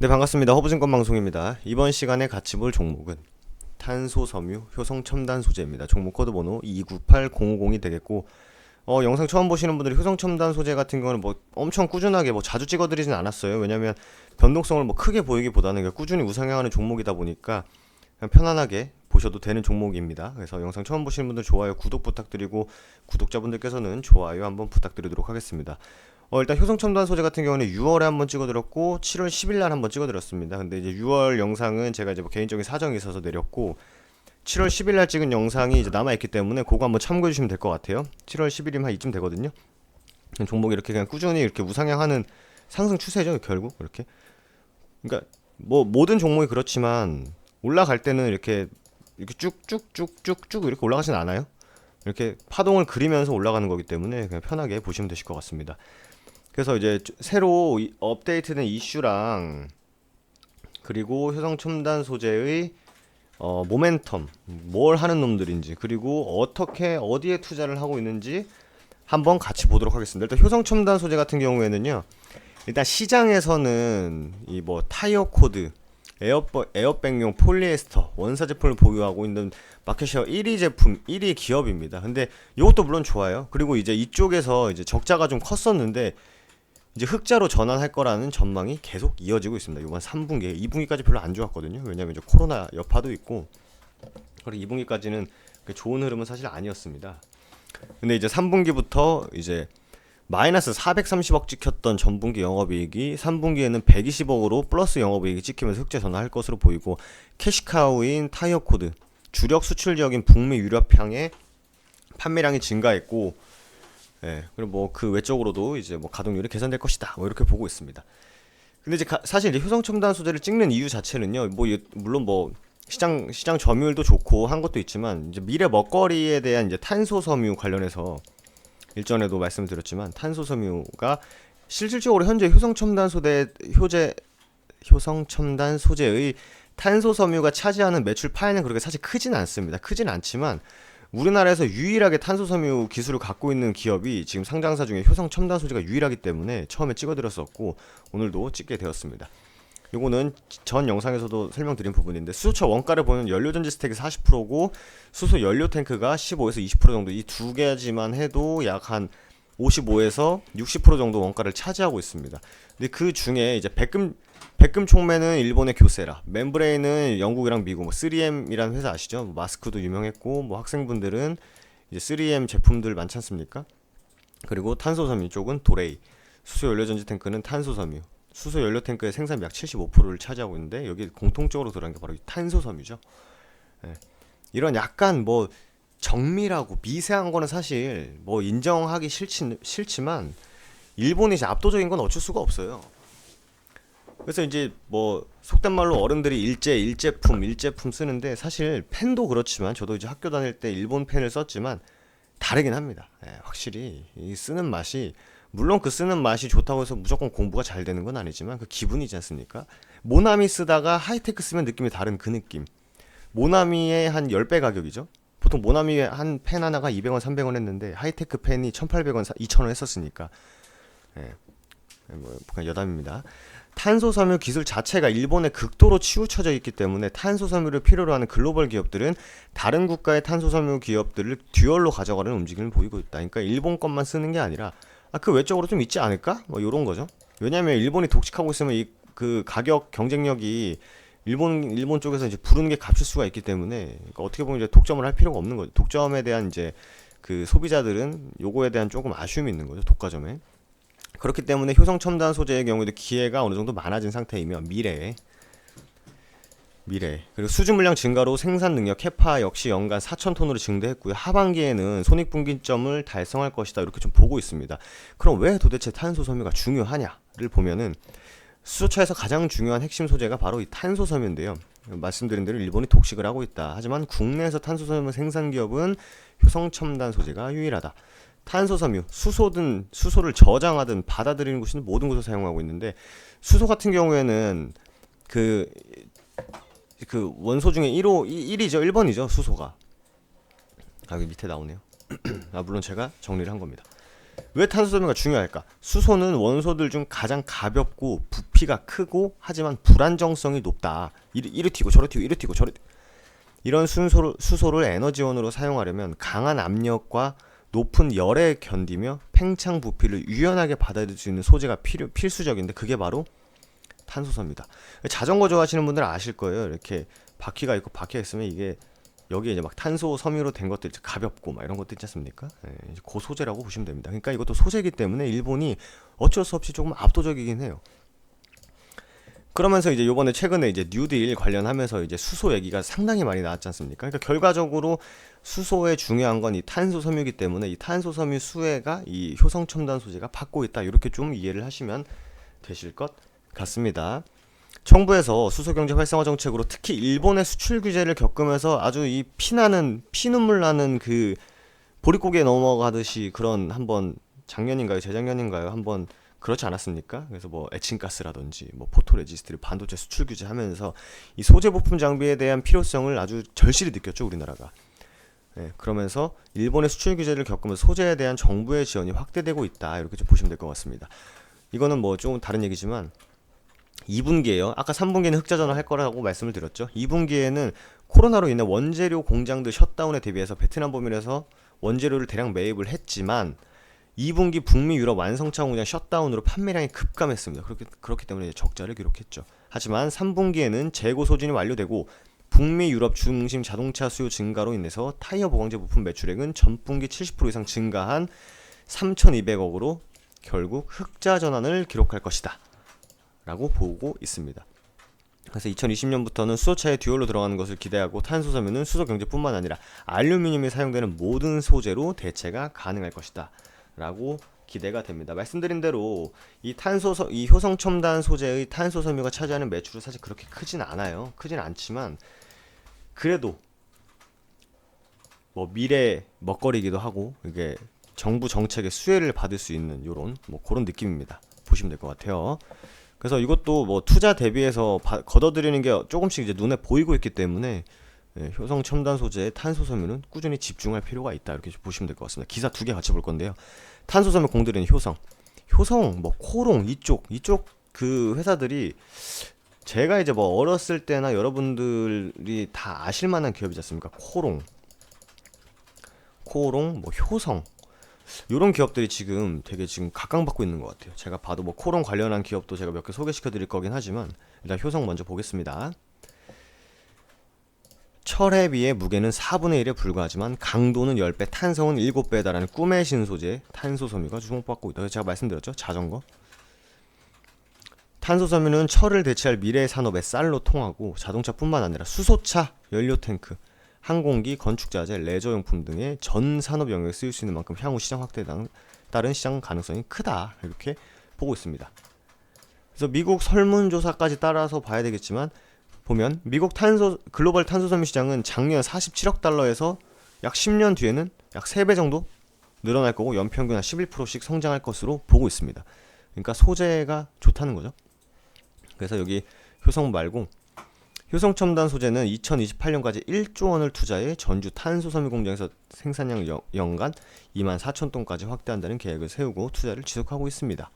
네, 반갑습니다. 허브증권 방송입니다. 이번 시간에 같이 볼 종목은 탄소섬유 효성첨단 소재입니다. 종목 코드 번호 298050이 되겠고, 영상 처음 보시는 분들이 효성첨단 소재 같은 경우는 뭐 엄청 꾸준하게 뭐 자주 찍어드리진 않았어요. 왜냐면 변동성을 뭐 크게 보이기보다는 꾸준히 우상향하는 종목이다 보니까 그냥 편안하게 보셔도 되는 종목입니다. 그래서 영상 처음 보시는 분들 좋아요, 구독 부탁드리고, 구독자분들께서는 좋아요 한번 부탁드리도록 하겠습니다. 일단 효성첨단 소재 같은 경우는 6월에 한번 찍어드렸고 7월 10일 날 한번 찍어드렸습니다. 근데 이제 6월 영상은 제가 이제 뭐 개인적인 사정이 있어서 내렸고, 7월 10일 날 찍은 영상이 이제 남아있기 때문에 그거 한번 참고해 주시면 될 것 같아요. 7월 11일이면 한 이쯤 되거든요. 종목이 이렇게 그냥 꾸준히 이렇게 우상향하는 상승 추세죠, 결국 이렇게. 그러니까 뭐 모든 종목이 그렇지만 올라갈 때는 이렇게 쭉쭉쭉쭉쭉 이렇게 올라가진 않아요. 이렇게 파동을 그리면서 올라가는 거기 때문에 그냥 편하게 보시면 되실 것 같습니다. 그래서 이제 새로 업데이트된 이슈랑, 그리고 효성첨단 소재의 모멘텀, 뭘 하는 놈들인지, 그리고 어떻게 어디에 투자를 하고 있는지 한번 같이 보도록 하겠습니다. 일단 효성첨단 소재 같은 경우에는요, 일단 시장에서는 이 뭐 타이어 코드, 에어백용 폴리에스터 원사 제품을 보유하고 있는 마켓쉐어 1위 제품, 1위 기업입니다. 근데 이것도 물론 좋아요. 그리고 이제 이쪽에서 이제 적자가 좀 컸었는데 이제 흑자로 전환할 거라는 전망이 계속 이어지고 있습니다. 이번 3분기, 2분기까지 별로 안 좋았거든요. 왜냐면 이제 코로나 여파도 있고, 그리고 2분기까지는 좋은 흐름은 사실 아니었습니다. 근데 이제 3분기부터 이제 마이너스 430억 찍혔던 전분기 영업이익이 3분기에는 120억으로 플러스 영업이익이 찍히면서 흑자 전환할 것으로 보이고, 캐시카우인 타이어코드, 주력 수출 지역인 북미 유럽향의 판매량이 증가했고, 예, 그리고 뭐 그 외적으로도 이제 뭐 가동률이 개선될 것이다, 뭐 이렇게 보고 있습니다. 근데 이제 사실 이제 효성첨단 소재를 찍는 이유 자체는요, 뭐 물론 뭐 시장 점유율도 좋고 한 것도 있지만, 이제 미래 먹거리에 대한 이제 탄소 섬유 관련해서 일전에도 말씀드렸지만, 탄소섬유가 실질적으로 현재 효성첨단 소재의 탄소섬유가 차지하는 매출 파이는 그렇게 사실 크진 않습니다. 크진 않지만 우리나라에서 유일하게 탄소섬유 기술을 갖고 있는 기업이 지금 상장사 중에 효성첨단 소재가 유일하기 때문에 처음에 찍어드렸었고 오늘도 찍게 되었습니다. 요거는 전 영상에서도 설명드린 부분인데, 수소차 원가를 보면 연료전지 스택이 40%고 수소 연료 탱크가 15에서 20% 정도, 이 두 가지만 해도 약 한 55에서 60% 정도 원가를 차지하고 있습니다. 근데 그 중에 이제 백금 촉매는 일본의 교세라, 멤브레인은 영국이랑 미국, 뭐 3M이라는 회사 아시죠? 뭐 마스크도 유명했고, 뭐 학생분들은 이제 3M 제품들 많지 않습니까? 그리고 탄소섬유 쪽은 도레이, 수소 연료전지 탱크는 탄소섬유, 수소 연료 탱크의 생산비 약 75%를 차지하고 있는데, 여기 공통적으로 들어간 게 바로 이 탄소섬유죠. 예. 이런 약간 뭐 정밀하고 미세한 거는 사실 뭐 인정하기 싫지만 일본이 이제 압도적인 건 어쩔 수가 없어요. 그래서 이제 뭐 속된 말로 어른들이 일제품 쓰는데, 사실 펜도 그렇지만 저도 이제 학교 다닐 때 일본 펜을 썼지만 다르긴 합니다. 예, 확실히 이 쓰는 맛이, 물론 그 쓰는 맛이 좋다고 해서 무조건 공부가 잘 되는 건 아니지만 그 기분이지 않습니까? 모나미 쓰다가 하이테크 쓰면 느낌이 다른 그 느낌. 모나미의 한 10배 가격이죠. 보통 모나미 한 펜 하나가 200원, 300원 했는데 하이테크 펜이 1,800원, 2,000원 했었으니까. 예, 뭐 그냥 여담입니다. 탄소섬유 기술 자체가 일본에 극도로 치우쳐져 있기 때문에 탄소섬유를 필요로 하는 글로벌 기업들은 다른 국가의 탄소섬유 기업들을 듀얼로 가져가려는 움직임을 보이고 있다. 그러니까 일본 것만 쓰는 게 아니라 그 외적으로 좀 있지 않을까? 뭐 이런 거죠. 왜냐하면 일본이 독식하고 있으면 이 그 가격 경쟁력이 일본 쪽에서 이제 부르는 게 값일 수가 있기 때문에, 그러니까 어떻게 보면 이제 독점을 할 필요가 없는 거죠. 독점에 대한 이제 그 소비자들은 요거에 대한 조금 아쉬움이 있는 거죠, 독과점에. 그렇기 때문에 효성첨단 소재의 경우에도 기회가 어느 정도 많아진 상태이며, 그리고 수주 물량 증가로 생산 능력 캐파 역시 연간 4,000톤으로 증대했고요. 하반기에는 손익분기점을 달성할 것이다, 이렇게 좀 보고 있습니다. 그럼 왜 도대체 탄소섬유가 중요하냐를 보면은, 수소차에서 가장 중요한 핵심 소재가 바로 이 탄소섬유인데요. 말씀드린 대로 일본이 독식을 하고 있다. 하지만 국내에서 탄소섬유 생산 기업은 효성첨단 소재가 유일하다. 탄소섬유, 수소를 저장하든 받아들이는 곳이든 모든 곳에서 사용하고 있는데, 수소 같은 경우에는 그 원소 중에 1위죠. 1번이죠. 수소가. 여기 밑에 나오네요. 물론 제가 정리를 한 겁니다. 왜 탄소섬유가 중요할까? 수소는 원소들 중 가장 가볍고 부피가 크고 하지만 불안정성이 높다. 이리 튀고 저리 튀고 이리 튀고 저리 이런 수소를 에너지원으로 사용하려면 강한 압력과 높은 열에 견디며 팽창 부피를 유연하게 받아들일 수 있는 소재가 필수적인데 그게 바로 탄소섬유다. 자전거 좋아하시는 분들은 아실 거예요. 이렇게 바퀴가 있고 바퀴가 있으면 이게 여기에 이제 막 탄소 섬유로 된 것들 가볍고 막 이런 것들 있지 않습니까? 예, 이제 그 소재라고 보시면 됩니다. 그러니까 이것도 소재이기 때문에 일본이 어쩔 수 없이 조금 압도적이긴 해요. 그러면서 이제 요번에 최근에 이제 뉴딜 관련하면서 이제 수소 얘기가 상당히 많이 나왔지 않습니까? 그러니까 결과적으로 수소의 중요한 건 이 탄소 섬유이기 때문에 이 탄소 섬유 수혜가 이 효성 첨단 소재가 받고 있다. 이렇게 좀 이해를 하시면 되실 것 같습니다. 정부에서 수소경제 활성화 정책으로 특히 일본의 수출 규제를 겪으면서 아주 이 피눈물 나는 그 보릿고개에 넘어가듯이 그런 한번 작년인가요, 재작년인가요, 한번 그렇지 않았습니까? 그래서 뭐 에칭가스라든지 뭐 포토레지스트를 반도체 수출 규제하면서 이 소재 부품 장비에 대한 필요성을 아주 절실히 느꼈죠, 우리나라가. 네, 그러면서 일본의 수출 규제를 겪으면서 소재에 대한 정부의 지원이 확대되고 있다. 이렇게 좀 보시면 될 것 같습니다. 이거는 뭐 좀 다른 얘기지만 2분기에요. 아까 3분기에는 흑자 전환할 거라고 말씀을 드렸죠. 2분기에는 코로나로 인해 원재료 공장들 셧다운에 대비해서 베트남 범위에서 원재료를 대량 매입을 했지만 2분기 북미 유럽 완성차 공장 셧다운으로 판매량이 급감했습니다. 그렇기 때문에 적자를 기록했죠. 하지만 3분기에는 재고 소진이 완료되고 북미 유럽 중심 자동차 수요 증가로 인해서 타이어 보강제 부품 매출액은 전분기 70% 이상 증가한 3,200억으로 결국 흑자 전환을 기록할 것이다 라고 보고 있습니다. 그래서 2020년부터는 수소차에 듀얼로 들어가는 것을 기대하고 탄소섬유는 수소 경제뿐만 아니라 알루미늄이 사용되는 모든 소재로 대체가 가능할 것이다 라고 기대가 됩니다. 말씀드린 대로 이 효성 첨단 소재의 탄소섬유가 차지하는 매출은 사실 그렇게 크진 않아요. 크진 않지만 그래도 뭐 미래 먹거리이기도 하고 이게 정부 정책의 수혜를 받을 수 있는 요런 뭐 그런 느낌입니다. 보시면 될 것 같아요. 그래서 이것도 뭐 투자 대비해서 걷어들이는 게 조금씩 이제 눈에 보이고 있기 때문에 효성 첨단 소재의 탄소섬유는 꾸준히 집중할 필요가 있다. 이렇게 보시면 될 것 같습니다. 기사 두 개 같이 볼 건데요. 탄소섬유 공들이는 효성, 뭐 코롱 이쪽 그 회사들이 제가 이제 뭐 어렸을 때나 여러분들이 다 아실 만한 기업이지 않습니까? 코롱, 뭐 효성 이런 기업들이 지금 되게 지금 각광받고 있는 것 같아요. 제가 봐도 뭐 코롱 관련한 기업도 제가 몇 개 소개시켜 드릴 거긴 하지만 일단 효성 먼저 보겠습니다. 철에 비해 무게는 4분의 1에 불과하지만 강도는 10배, 탄성은 7배에 달하는 꿈의 신소재 탄소섬유가 주목받고 있다. 제가 말씀드렸죠. 자전거. 탄소섬유는 철을 대체할 미래의 산업의 쌀로 통하고 자동차뿐만 아니라 수소차, 연료탱크, 항공기, 건축자재, 레저용품 등의 전 산업 영역에 쓰일 수 있는 만큼 향후 시장 확대에 따른 시장 가능성이 크다. 이렇게 보고 있습니다. 그래서 미국 설문조사까지 따라서 봐야 되겠지만 보면 미국 글로벌 탄소섬유 시장은 작년 47억 달러에서 약 10년 뒤에는 약 3배 정도 늘어날 거고 연평균 한 11%씩 성장할 것으로 보고 있습니다. 그러니까 소재가 좋다는 거죠. 그래서 여기 효성 말고 효성 첨단 소재는 2028년까지 1조 원을 투자해 전주 탄소섬유 공장에서 생산량 연간 24,000톤까지 확대한다는 계획을 세우고 투자를 지속하고 있습니다.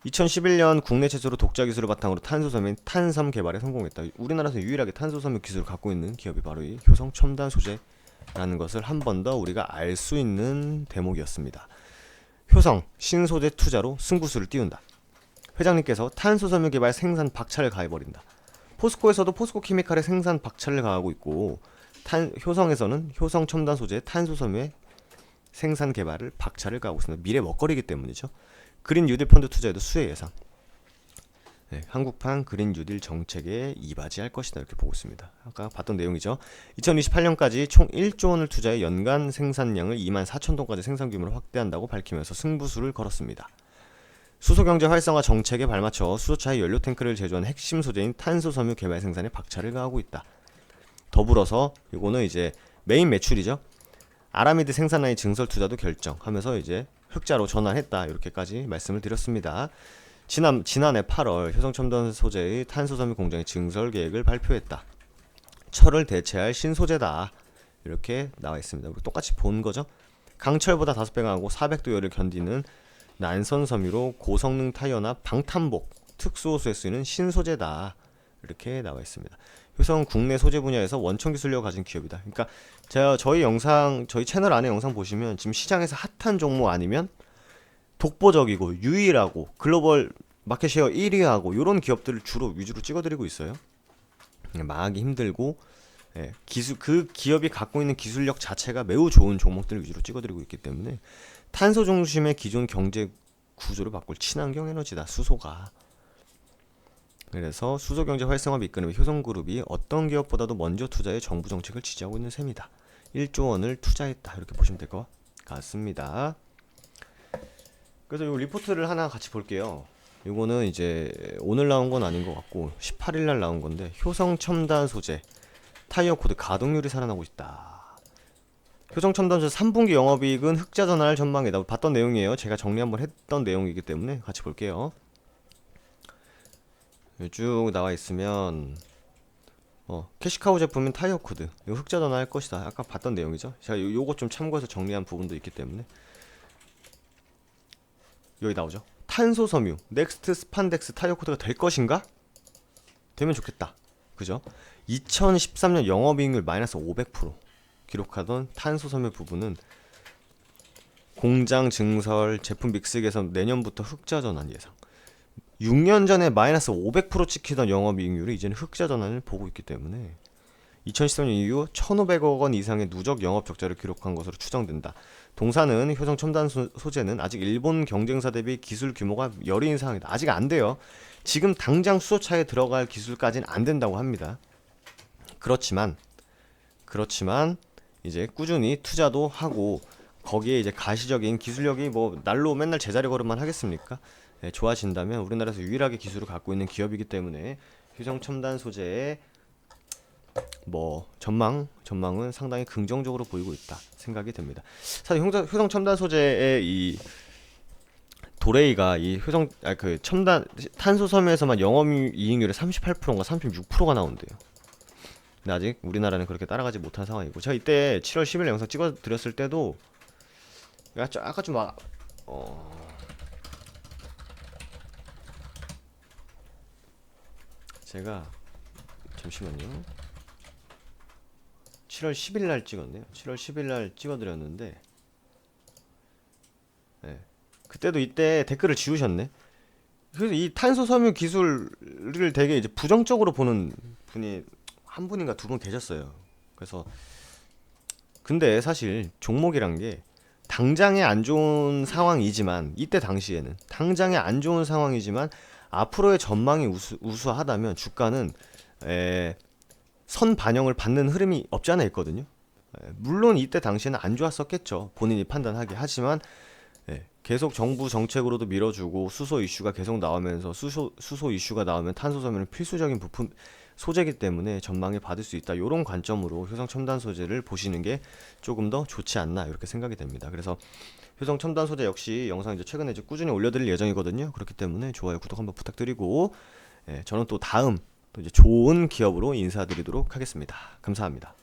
2011년 국내 최초로 독자 기술을 바탕으로 탄소섬유 탄섬 개발에 성공했다. 우리나라에서 유일하게 탄소섬유 기술을 갖고 있는 기업이 바로 이 효성 첨단 소재라는 것을 한 번 더 우리가 알 수 있는 대목이었습니다. 효성 신소재 투자로 승부수를 띄운다. 회장님께서 탄소섬유 개발 생산 박차를 가해버린다. 포스코에서도 포스코케미칼의 생산 박차를 가하고 있고 효성에서는 효성 첨단 소재 탄소섬유의 생산 개발을 박차를 가하고 있습니다. 미래 먹거리이기 때문이죠. 그린 뉴딜 펀드 투자에도 수혜 예상. 한국판 그린 뉴딜 정책에 이바지할 것이다. 이렇게 보고 있습니다. 아까 봤던 내용이죠. 2028년까지 총 1조 원을 투자해 연간 생산량을 24,000톤까지 생산 규모를 확대한다고 밝히면서 승부수를 걸었습니다. 수소경제 활성화 정책에 발맞춰 수소차의 연료탱크를 제조하는 핵심 소재인 탄소섬유 개발 생산에 박차를 가하고 있다. 더불어서 이거는 이제 메인 매출이죠. 아라미드 생산라인 증설 투자도 결정하면서 이제 흑자로 전환했다. 이렇게까지 말씀을 드렸습니다. 지난해 8월 효성첨단 소재의 탄소섬유 공장의 증설 계획을 발표했다. 철을 대체할 신소재다. 이렇게 나와 있습니다. 똑같이 본 거죠. 강철보다 5배 강하고 400도 열을 견디는 난선 섬유로 고성능 타이어나 방탄복, 특수호수에 쓰이는 신소재다. 이렇게 나와 있습니다. 효성 국내 소재 분야에서 원천 기술력을 가진 기업이다. 그러니까 저희 채널 안에 영상 보시면 지금 시장에서 핫한 종목 아니면 독보적이고 유일하고 글로벌 마켓쉐어 1위하고 이런 기업들을 주로 위주로 찍어드리고 있어요. 망하기 힘들고 그 기업이 갖고 있는 기술력 자체가 매우 좋은 종목들을 위주로 찍어드리고 있기 때문에 탄소 중심의 기존 경제 구조를 바꿀 친환경 에너지다. 수소가. 그래서 수소 경제 활성화 이끄는 효성그룹이 어떤 기업보다도 먼저 투자해 정부 정책을 지지하고 있는 셈이다. 1조 원을 투자했다. 이렇게 보시면 될 것 같습니다. 그래서 이 리포트를 하나 같이 볼게요. 이거는 이제 오늘 나온 건 아닌 것 같고 18일 날 나온 건데 효성 첨단 소재 타이어 코드 가동률이 살아나고 있다. 효성 첨단 소재 3분기 영업이익은 흑자 전환을 전망이다. 봤던 내용이에요. 제가 정리 한번 했던 내용이기 때문에 같이 볼게요. 쭉 나와 있으면 캐시카우 제품인 타이어 코드 이거 흑자 전환할 것이다. 아까 봤던 내용이죠. 제가 요거 좀 참고해서 정리한 부분도 있기 때문에 여기 나오죠. 탄소 섬유 넥스트 스판덱스 타이어 코드가 될 것인가? 되면 좋겠다. 그죠? 2013년 영업이익률 마이너스 500% 기록하던 탄소 섬유 부분은 공장 증설 제품 믹스 개선 내년부터 흑자 전환 예상. 6년 전에 마이너스 500% 찍히던 영업이익률이 이제는 흑자 전환을 보고 있기 때문에 2013년 이후 1,500억 원 이상의 누적 영업 적자를 기록한 것으로 추정된다. 동사는 효성 첨단 소재는 아직 일본 경쟁사 대비 기술 규모가 여린 상황이다. 아직 안 돼요. 지금 당장 수소차에 들어갈 기술까지는 안 된다고 합니다. 그렇지만 이제 꾸준히 투자도 하고 거기에 이제 가시적인 기술력이 뭐 날로 맨날 제자리 걸음만 하겠습니까? 좋아진다면 우리나라에서 유일하게 기술을 갖고 있는 기업이기 때문에 효성 첨단 소재의 뭐 전망은 상당히 긍정적으로 보이고 있다 생각이 됩니다. 사실 효성 첨단 소재의 이 도레이가 이 첨단 탄소 섬유에서만 영업이익률의 38%인가 36%가 나온대요. 근데 아직 우리나라는 그렇게 따라가지 못한 상황이고 제가 이때 7월 10일 영상 찍어 드렸을 때도 아까 좀 제가 잠시만요. 7월 10일 날 찍었네요. 7월 10일 날 찍어드렸는데 그때도 이때 댓글을 지우셨네. 그래서 이 탄소 섬유 기술을 되게 이제 부정적으로 보는 분이 한 분인가 두 분 계셨어요. 그래서 근데 사실 종목이란 게 당장에 안 좋은 상황이지만 이때 당시에는 당장에 안 좋은 상황이지만 앞으로의 전망이 우수하다면 주가는 선 반영을 받는 흐름이 없지 않아 있거든요. 물론 이때 당시에는 안 좋았었겠죠. 본인이 판단하기. 하지만 계속 정부 정책으로도 밀어주고 수소 이슈가 계속 나오면서 수소 이슈가 나오면 탄소 섬유는 필수적인 부품 소재이기 때문에 전망을 받을 수 있다. 이런 관점으로 효성 첨단 소재를 보시는 게 조금 더 좋지 않나 이렇게 생각이 됩니다. 그래서 효성 첨단 소재 역시 영상 이제 최근에 이제 꾸준히 올려드릴 예정이거든요. 그렇기 때문에 좋아요, 구독 한번 부탁드리고 저는 또 다음 또 이제 좋은 기업으로 인사드리도록 하겠습니다. 감사합니다.